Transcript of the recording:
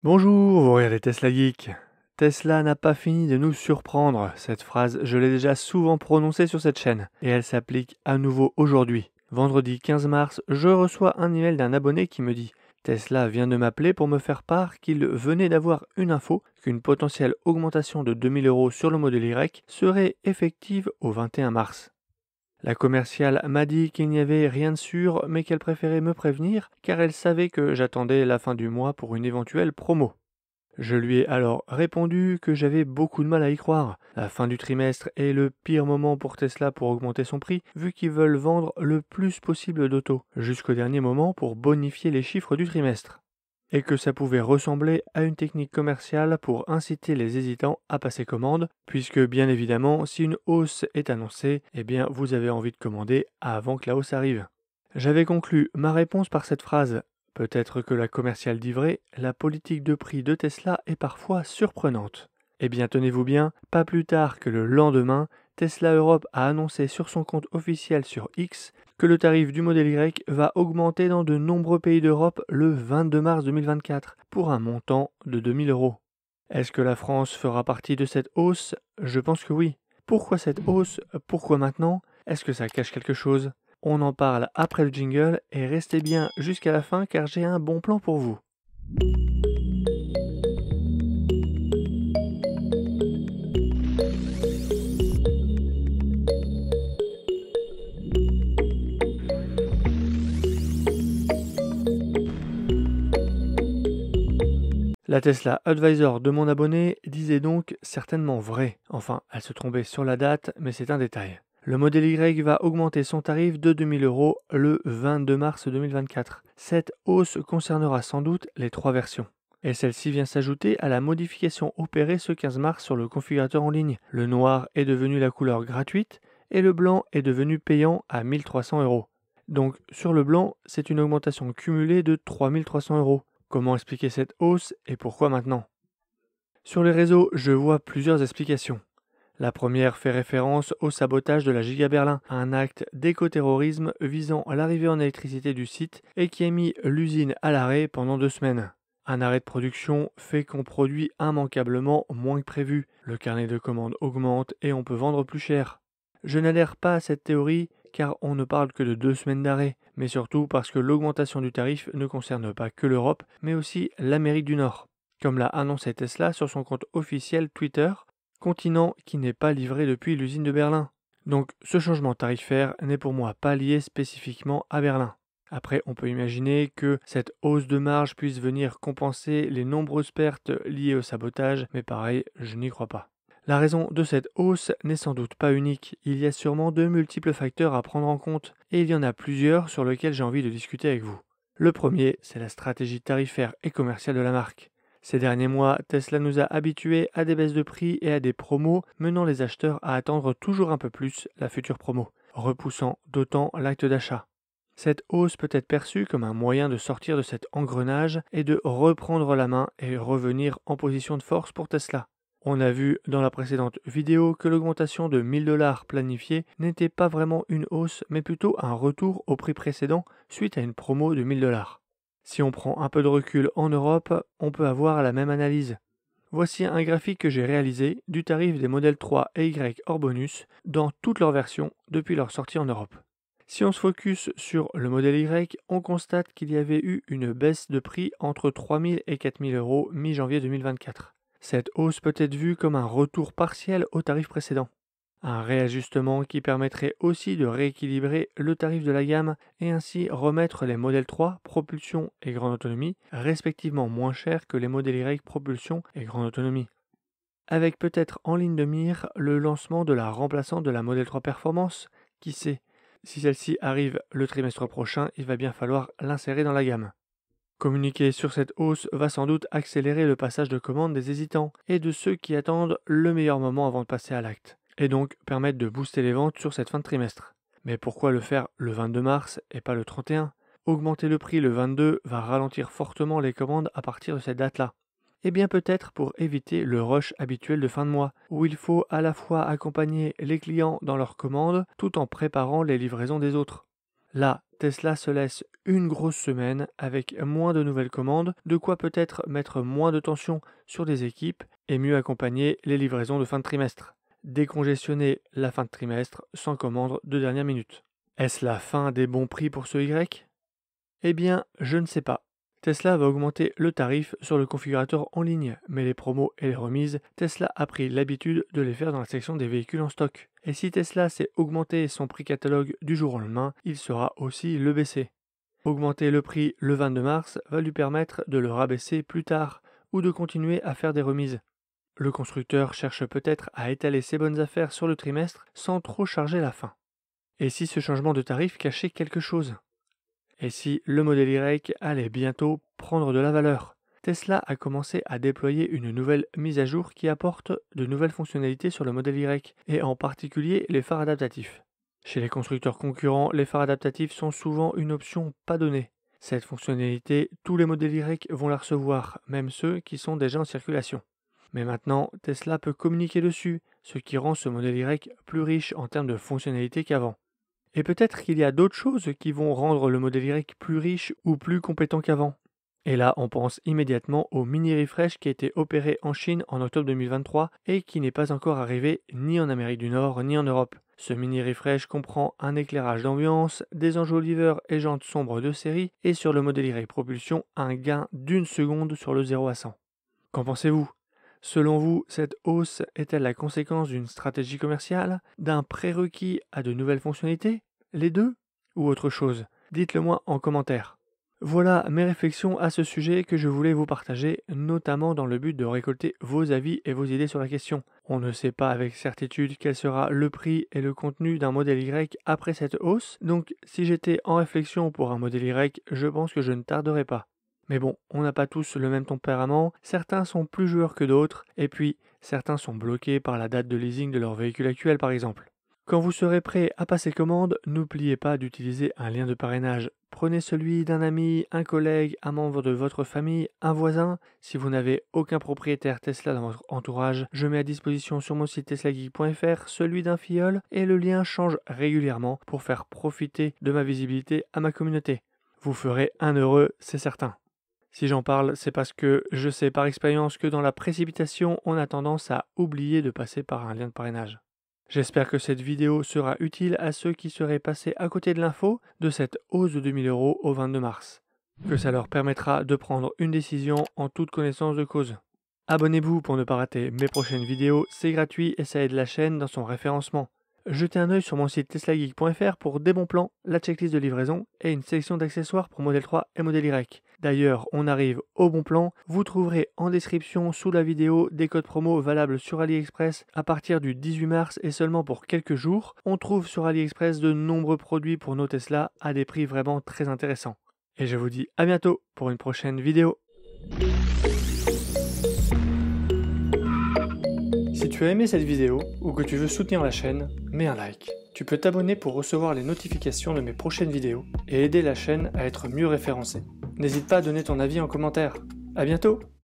Bonjour, vous regardez Tesla Geek. Tesla n'a pas fini de nous surprendre. Cette phrase, je l'ai déjà souvent prononcée sur cette chaîne, et elle s'applique à nouveau aujourd'hui. Vendredi 15 mars, je reçois un email d'un abonné qui me dit Tesla vient de m'appeler pour me faire part qu'il venait d'avoir une info qu'une potentielle augmentation de 2000 € sur le modèle Y serait effective au 21 mars. La commerciale m'a dit qu'il n'y avait rien de sûr, mais qu'elle préférait me prévenir car elle savait que j'attendais la fin du mois pour une éventuelle promo. Je lui ai alors répondu que j'avais beaucoup de mal à y croire. La fin du trimestre est le pire moment pour Tesla pour augmenter son prix, vu qu'ils veulent vendre le plus possible d'autos, jusqu'au dernier moment pour bonifier les chiffres du trimestre. Et que ça pouvait ressembler à une technique commerciale pour inciter les hésitants à passer commande, puisque bien évidemment, si une hausse est annoncée, eh bien vous avez envie de commander avant que la hausse arrive. J'avais conclu ma réponse par cette phrase. Peut-être que la commerciale dit vrai, la politique de prix de Tesla est parfois surprenante. Eh bien tenez-vous bien, pas plus tard que le lendemain, Tesla Europe a annoncé sur son compte officiel sur X que le tarif du modèle Y va augmenter dans de nombreux pays d'Europe le 22 mars 2024 pour un montant de 2000 €. Est-ce que la France fera partie de cette hausse? Je pense que oui. Pourquoi cette hausse? Pourquoi maintenant? Est-ce que ça cache quelque chose? On en parle après le jingle et restez bien jusqu'à la fin car j'ai un bon plan pour vous. La Tesla Advisor de mon abonné disait donc certainement vrai. Enfin, elle se trompait sur la date, mais c'est un détail. Le modèle Y va augmenter son tarif de 2000 € le 22 mars 2024. Cette hausse concernera sans doute les trois versions. Et celle-ci vient s'ajouter à la modification opérée ce 15 mars sur le configurateur en ligne. Le noir est devenu la couleur gratuite et le blanc est devenu payant à 1300 €. Donc sur le blanc, c'est une augmentation cumulée de 3300 €. Comment expliquer cette hausse et pourquoi maintenant? Sur les réseaux, je vois plusieurs explications. La première fait référence au sabotage de la Giga Berlin, un acte d'écoterrorisme visant l'arrivée en électricité du site et qui a mis l'usine à l'arrêt pendant 2 semaines. Un arrêt de production fait qu'on produit immanquablement moins que prévu. Le carnet de commandes augmente et on peut vendre plus cher. Je n'adhère pas à cette théorie car on ne parle que de 2 semaines d'arrêt, mais surtout parce que l'augmentation du tarif ne concerne pas que l'Europe, mais aussi l'Amérique du Nord, comme l'a annoncé Tesla sur son compte officiel Twitter, continent qui n'est pas livré depuis l'usine de Berlin. Donc ce changement tarifaire n'est pour moi pas lié spécifiquement à Berlin. Après, on peut imaginer que cette hausse de marge puisse venir compenser les nombreuses pertes liées au sabotage, mais pareil, je n'y crois pas. La raison de cette hausse n'est sans doute pas unique, il y a sûrement de multiples facteurs à prendre en compte, et il y en a plusieurs sur lesquels j'ai envie de discuter avec vous. Le premier, c'est la stratégie tarifaire et commerciale de la marque. Ces derniers mois, Tesla nous a habitués à des baisses de prix et à des promos, menant les acheteurs à attendre toujours un peu plus la future promo, repoussant d'autant l'acte d'achat. Cette hausse peut être perçue comme un moyen de sortir de cet engrenage et de reprendre la main et revenir en position de force pour Tesla. On a vu dans la précédente vidéo que l'augmentation de 1000 $ planifiée n'était pas vraiment une hausse, mais plutôt un retour au prix précédent suite à une promo de 1000 $. Si on prend un peu de recul en Europe, on peut avoir la même analyse. Voici un graphique que j'ai réalisé du tarif des modèles 3 et Y hors bonus dans toutes leurs versions depuis leur sortie en Europe. Si on se focus sur le modèle Y, on constate qu'il y avait eu une baisse de prix entre 3000 et 4000 € mi-janvier 2024. Cette hausse peut être vue comme un retour partiel au tarif précédent. Un réajustement qui permettrait aussi de rééquilibrer le tarif de la gamme et ainsi remettre les modèles 3 propulsion et grande autonomie respectivement moins chers que les modèles Y propulsion et grande autonomie. Avec peut-être en ligne de mire le lancement de la remplaçante de la modèle 3 Performance, qui sait, si celle-ci arrive le trimestre prochain, il va bien falloir l'insérer dans la gamme. Communiquer sur cette hausse va sans doute accélérer le passage de commande des hésitants et de ceux qui attendent le meilleur moment avant de passer à l'acte, et donc permettre de booster les ventes sur cette fin de trimestre. Mais pourquoi le faire le 22 mars et pas le 31? Augmenter le prix le 22 va ralentir fortement les commandes à partir de cette date-là. Eh bien peut-être pour éviter le rush habituel de fin de mois, où il faut à la fois accompagner les clients dans leurs commandes tout en préparant les livraisons des autres. Là, Tesla se laisse une grosse semaine avec moins de nouvelles commandes, de quoi peut-être mettre moins de tension sur des équipes et mieux accompagner les livraisons de fin de trimestre. Décongestionner la fin de trimestre sans commande de dernière minute. Est-ce la fin des bons prix pour ce Y ? Eh bien, je ne sais pas. Tesla va augmenter le tarif sur le configurateur en ligne, mais les promos et les remises, Tesla a pris l'habitude de les faire dans la section des véhicules en stock. Et si Tesla sait augmenter son prix catalogue du jour au lendemain, il saura aussi le baisser. Augmenter le prix le 22 mars va lui permettre de le rabaisser plus tard, ou de continuer à faire des remises. Le constructeur cherche peut-être à étaler ses bonnes affaires sur le trimestre sans trop charger la fin. Et si ce changement de tarif cachait quelque chose ? Et si le modèle Y allait bientôt prendre de la valeur ? Tesla a commencé à déployer une nouvelle mise à jour qui apporte de nouvelles fonctionnalités sur le modèle Y, et en particulier les phares adaptatifs. Chez les constructeurs concurrents, les phares adaptatifs sont souvent une option pas donnée. Cette fonctionnalité, tous les modèles Y vont la recevoir, même ceux qui sont déjà en circulation. Mais maintenant, Tesla peut communiquer dessus, ce qui rend ce modèle Y plus riche en termes de fonctionnalités qu'avant. Et peut-être qu'il y a d'autres choses qui vont rendre le modèle Y plus riche ou plus compétent qu'avant. Et là, on pense immédiatement au mini refresh qui a été opéré en Chine en octobre 2023 et qui n'est pas encore arrivé ni en Amérique du Nord ni en Europe. Ce mini refresh comprend un éclairage d'ambiance, des enjoliveurs et jantes sombres de série et sur le modèle Y Propulsion, un gain d'1 seconde sur le 0 à 100. Qu'en pensez-vous ? Selon vous, cette hausse est-elle la conséquence d'une stratégie commerciale, d'un prérequis à de nouvelles fonctionnalités, les deux, ou autre chose ? Dites-le moi en commentaire. Voilà mes réflexions à ce sujet que je voulais vous partager, notamment dans le but de récolter vos avis et vos idées sur la question. On ne sait pas avec certitude quel sera le prix et le contenu d'un modèle Y après cette hausse, donc si j'étais en réflexion pour un modèle Y, je pense que je ne tarderai pas. Mais bon, on n'a pas tous le même tempérament, certains sont plus joueurs que d'autres, et puis certains sont bloqués par la date de leasing de leur véhicule actuel par exemple. Quand vous serez prêt à passer commande, n'oubliez pas d'utiliser un lien de parrainage. Prenez celui d'un ami, un collègue, un membre de votre famille, un voisin. Si vous n'avez aucun propriétaire Tesla dans votre entourage, je mets à disposition sur mon site teslageek.fr celui d'un filleul et le lien change régulièrement pour faire profiter de ma visibilité à ma communauté. Vous ferez un heureux, c'est certain. Si j'en parle, c'est parce que je sais par expérience que dans la précipitation, on a tendance à oublier de passer par un lien de parrainage. J'espère que cette vidéo sera utile à ceux qui seraient passés à côté de l'info de cette hausse de 2000 € au 22 mars. Que ça leur permettra de prendre une décision en toute connaissance de cause. Abonnez-vous pour ne pas rater mes prochaines vidéos, c'est gratuit et ça aide la chaîne dans son référencement. Jetez un œil sur mon site teslageek.fr pour des bons plans, la checklist de livraison et une sélection d'accessoires pour Model 3 et Model Y. D'ailleurs, on arrive au bon plan, vous trouverez en description sous la vidéo des codes promo valables sur AliExpress à partir du 18 mars et seulement pour quelques jours. On trouve sur AliExpress de nombreux produits pour nos Tesla à des prix vraiment très intéressants. Et je vous dis à bientôt pour une prochaine vidéo. Si tu as aimé cette vidéo ou que tu veux soutenir la chaîne, mets un like. Tu peux t'abonner pour recevoir les notifications de mes prochaines vidéos et aider la chaîne à être mieux référencée. N'hésite pas à donner ton avis en commentaire. À bientôt!